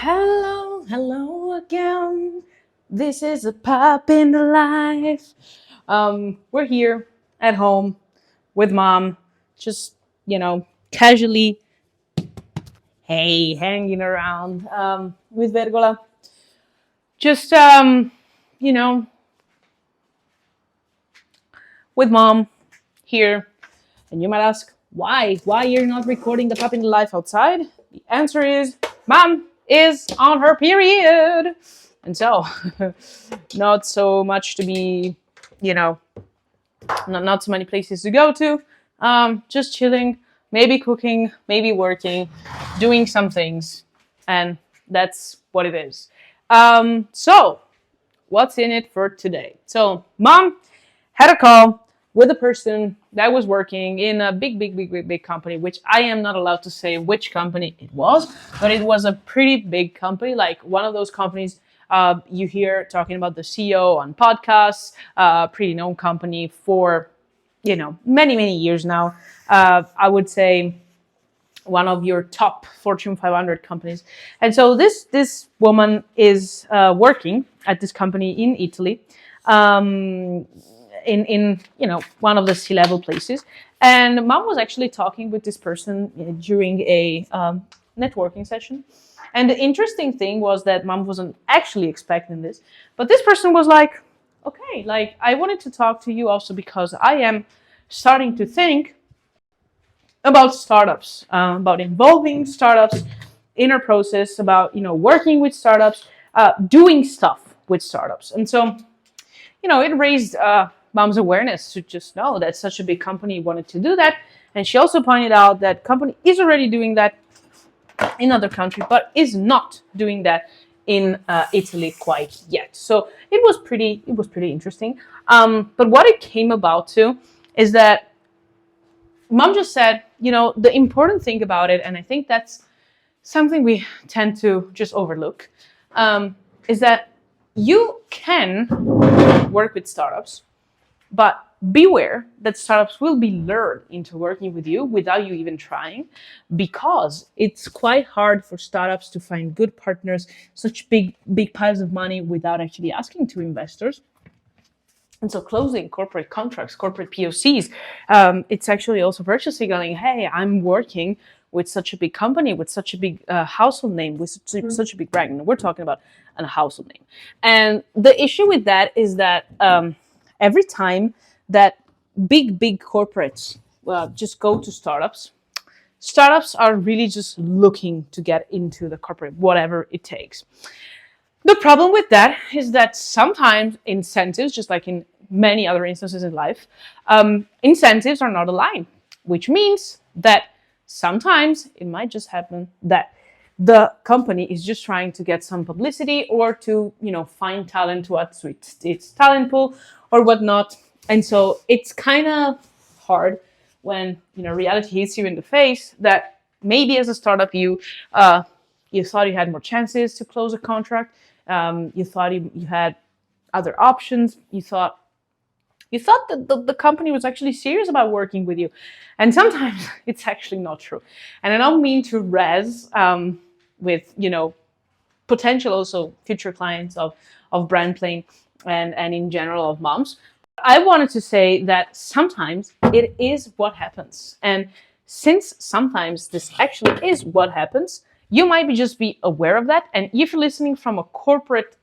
Hello again. This is a pop in the life. We're here at home with mom, just casually, hanging around with Vergola. Just you know, with mom here. And you might ask, why? Why you're not recording the pop in the life outside? The answer is, mom is on her period. And so, not so much to be, not so many places to go to. Just chilling, maybe cooking, maybe working, doing some things. And that's what it is. So, what's in it for today? So, mom had a call with a person that was working in a big company, which I am not allowed to say which company it was, but it was a pretty big company, like one of those companies you hear talking about the CEO on podcasts, pretty known company for, many years now. I would say one of your top Fortune 500 companies. And so this woman is working at this company in Italy. In one of the C-level places, and mom was actually talking with this person during a networking session. And the interesting thing was that mom wasn't actually expecting this, but this person was like, okay, like I wanted to talk to you also because I am starting to think about startups, about involving startups in our process, about working with startups, doing stuff with startups. And so it raised mom's awareness to just know that such a big company wanted to do that. And she also pointed out that company is already doing that in other countries, but is not doing that in Italy quite yet. So it was pretty interesting. But what it came about to is that mom just said, the important thing about it, and I think that's something we tend to just overlook, is that you can work with startups, but beware that startups will be lured into working with you without you even trying, because it's quite hard for startups to find good partners, such big piles of money without actually asking to investors. And so closing corporate contracts, corporate POCs, it's actually also virtual signaling, hey, I'm working with such a big company, with such a big household name, with such a big brand. And we're talking about a household name. And the issue with that is that every time that big corporates just go to startups are really just looking to get into the corporate, whatever it takes. The problem with that is that sometimes incentives, just like in many other instances in life, incentives are not aligned, which means that sometimes it might just happen that the company is just trying to get some publicity or to, find talent to add to its talent pool or whatnot. And so it's kind of hard when, reality hits you in the face that maybe as a startup, you thought you had more chances to close a contract. You thought you had other options. You thought that the company was actually serious about working with you. And sometimes it's actually not true. And I don't mean to razz with, potential also future clients of Brandplane and in general of moms. I wanted to say that sometimes it is what happens. And since sometimes this actually is what happens, you might just be aware of that. And if you're listening from a corporate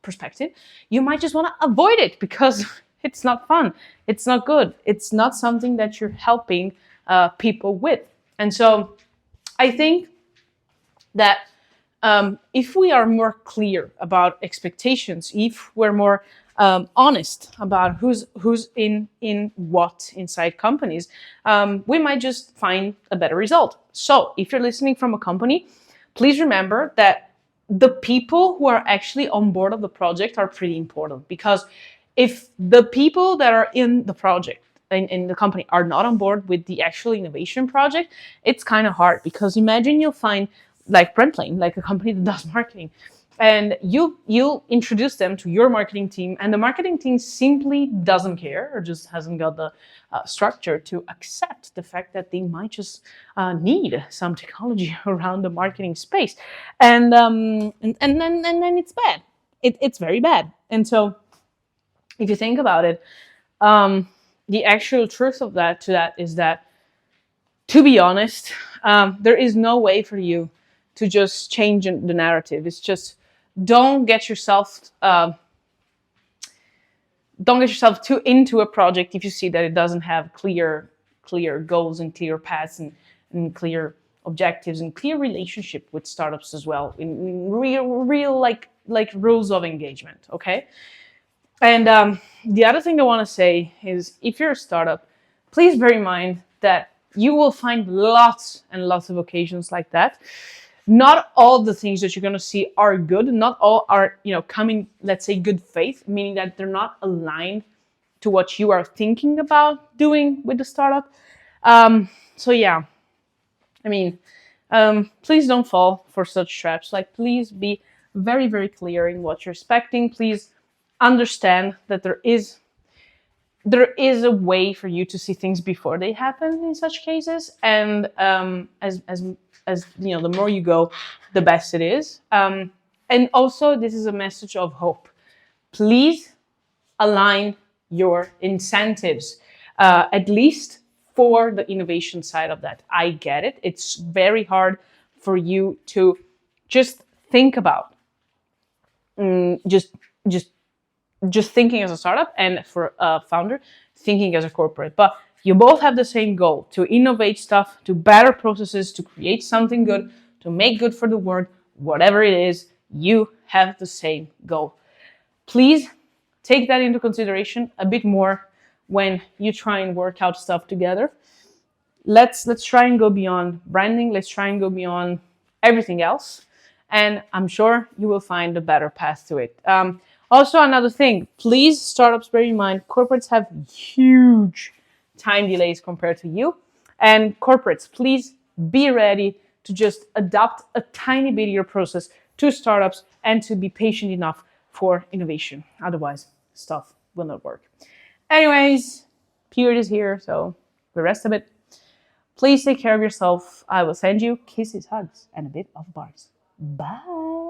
perspective, you might just want to avoid it because it's not fun. It's not good. It's not something that you're helping people with. And so I think that if we are more clear about expectations, if we're more honest about who's in what inside companies, we might just find a better result. So if you're listening from a company, please remember that the people who are actually on board of the project are pretty important, because if the people that are in the project in the company are not on board with the actual innovation project, it's kind of hard, because imagine you'll find like Brandplane, like a company that does marketing. and you introduce them to your marketing team, and the marketing team simply doesn't care or just hasn't got the structure to accept the fact that they might just need some technology around the marketing space, and then it's bad. It's very bad. And so if you think about it, the actual truth of that is that, to be honest, there is no way for you to just change the narrative. It's just don't get yourself too into a project if you see that it doesn't have clear goals and clear paths and clear objectives and clear relationship with startups as well, in real like rules of engagement. Okay. And the other thing I want to say is, if you're a startup, please bear in mind that you will find lots and lots of occasions like that. Not all the things that you're going to see are good. Not all are, coming, let's say, good faith, meaning that they're not aligned to what you are thinking about doing with the startup. So yeah, I mean, please don't fall for such traps. Like, please be very, very clear in what you're expecting. Please understand that there is a way for you to see things before they happen in such cases, and as the more you go, the best it is. And also, this is a message of hope. Please align your incentives, at least for the innovation side of that. I get it. It's very hard for you to just think about just thinking as a startup, and for a founder thinking as a corporate. But you both have the same goal: to innovate stuff, to better processes, to create something good, to make good for the world. Whatever it is, you have the same goal. Please take that into consideration a bit more when you try and work out stuff together. Let's try and go beyond branding. Let's try and go beyond everything else, and I'm sure you will find a better path to it. Also, another thing, please, startups, bear in mind, corporates have huge time delays compared to you. And corporates, please be ready to just adopt a tiny bit of your process to startups and to be patient enough for innovation. Otherwise, stuff will not work. Anyways, period is here, so the rest of it, please take care of yourself. I will send you kisses, hugs, and a bit of bars. Bye.